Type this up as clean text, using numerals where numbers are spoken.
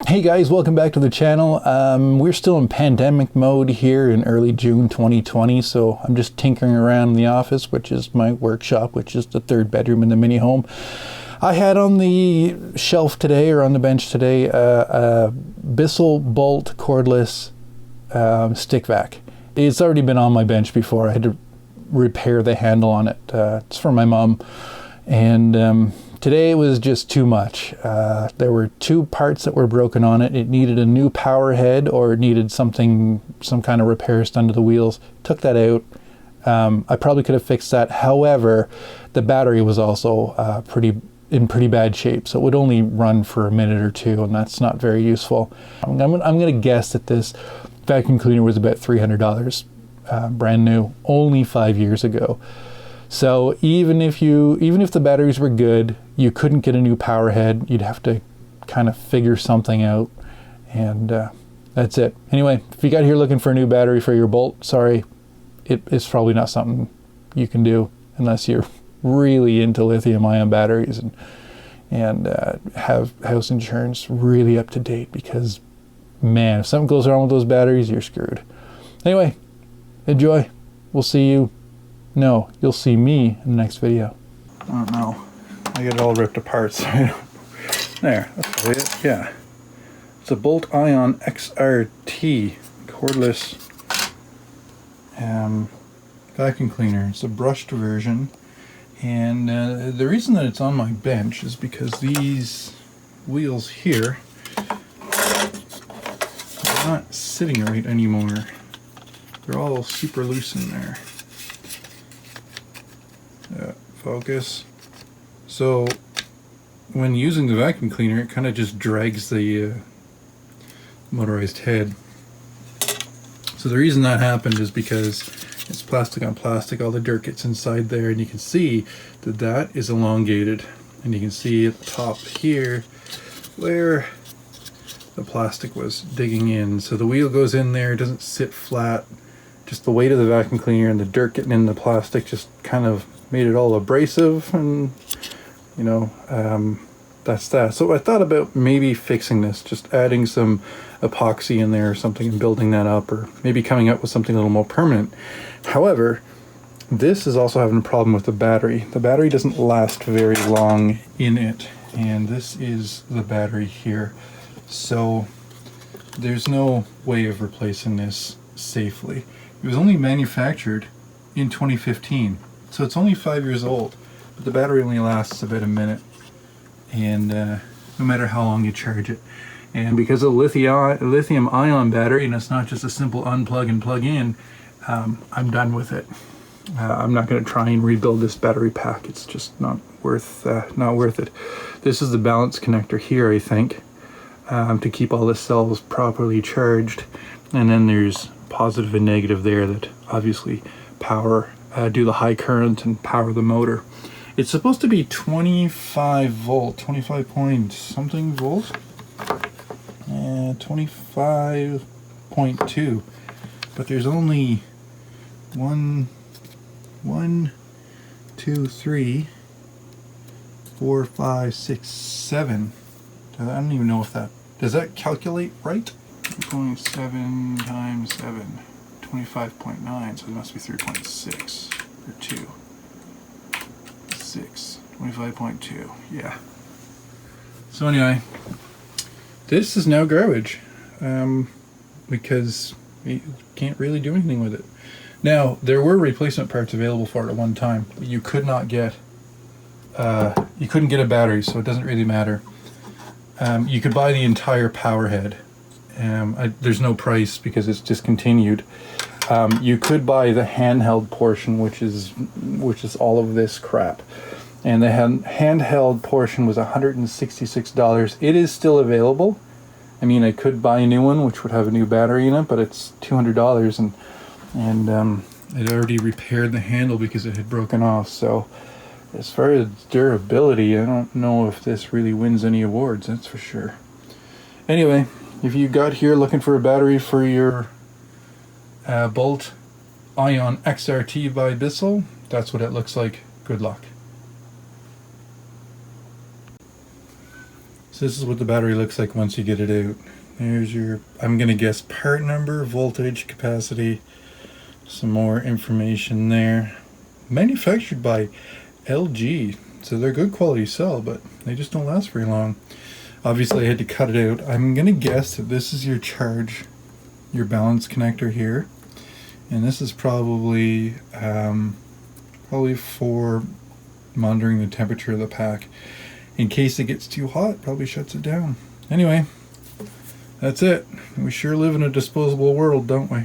Hey guys, welcome back to the channel. We're still in pandemic mode here in early June 2020, so I'm just tinkering around in the office, which is my workshop, which is the third bedroom in the mini home. I had on the shelf today, or on the bench today, a Bissell Bolt cordless stick vac. It's already been on my bench before. I had to repair the handle on it. It's for my mom, and today it was just too much. There were two parts that were broken on it. It needed a new power head, or it needed some kind of repairs done to the wheels. Took that out. I probably could have fixed that. However, the battery was also in pretty bad shape, so it would only run for a minute or two, and that's not very useful. I'm going to guess that this vacuum cleaner was about $300, brand new, only 5 years ago. So even if the batteries were good, you couldn't get a new power head. You'd have to kind of figure something out, and that's it. Anyway, if you got here looking for a new battery for your Bolt, sorry, it's probably not something you can do unless you're really into lithium-ion batteries and have house insurance really up to date, because man, if something goes wrong with those batteries, you're screwed. Anyway, enjoy. We'll see you. No, you'll see me in the next video. Oh no, I get it all ripped apart. So there, that's probably it. Yeah, it's a Bolt ION XRT cordless vacuum cleaner. It's a brushed version, and the reason that it's on my bench is because these wheels here are not sitting right anymore. They're all super loose in there. Focus. So when using the vacuum cleaner, it kind of just drags the motorized head. So the reason that happened is because it's plastic on plastic. All the dirt gets inside there, and you can see that that is elongated, and you can see at the top here where the plastic was digging in. So the wheel goes in there, it doesn't sit flat. Just the weight of the vacuum cleaner and the dirt getting in the plastic just kind of made it all abrasive, and you know, that's that. So I thought about maybe fixing this, just adding some epoxy in there or something and building that up, or maybe coming up with something a little more permanent. However, this is also having a problem with the battery. The battery doesn't last very long in it, and this is the battery here. So there's no way of replacing this safely. It was only manufactured in 2015. So it's only 5 years old, but the battery only lasts about a minute, and no matter how long you charge it. And because of the lithium ion battery, and it's not just a simple unplug and plug in, I'm done with it. I'm not going to try and rebuild this battery pack. It's just not worth it. This is the balance connector here, I think, to keep all the cells properly charged, and then there's positive and negative there that obviously do the high current and power the motor. It's supposed to be 25 volt, 25 point something volt, 25.2, but there's only 1, 2, 3, 4, 5, 6, 7. I don't even know if does that calculate right? 2.7 times 7. 25.9, so it must be 3.6 or 2. 6. 25.2. Yeah. So anyway, this is now garbage, because you can't really do anything with it. Now, there were replacement parts available for it at one time, but you could not get you couldn't get a battery, so it doesn't really matter. You could buy the entire power head. There's no price because it's discontinued. You could buy the handheld portion, which is all of this crap, and the handheld portion was $166. It is still available. I mean, I could buy a new one, which would have a new battery in it, but it's $200, and it already repaired the handle because it had broken off. So as far as durability, I don't know if this really wins any awards, that's for sure. Anyway, if you got here looking for a battery for your Bolt ION XRT by Bissell, that's what it looks like. Good luck. So this is what the battery looks like once you get it out. There's your, I'm gonna guess, part number, voltage, capacity, some more information there. Manufactured by LG, so they're good quality cell, but they just don't last very long. Obviously I had to cut it out. I'm gonna guess that this is your charge, your balance connector here, and this is probably for monitoring the temperature of the pack. In case it gets too hot, probably shuts it down. Anyway, that's it. We sure live in a disposable world, don't we?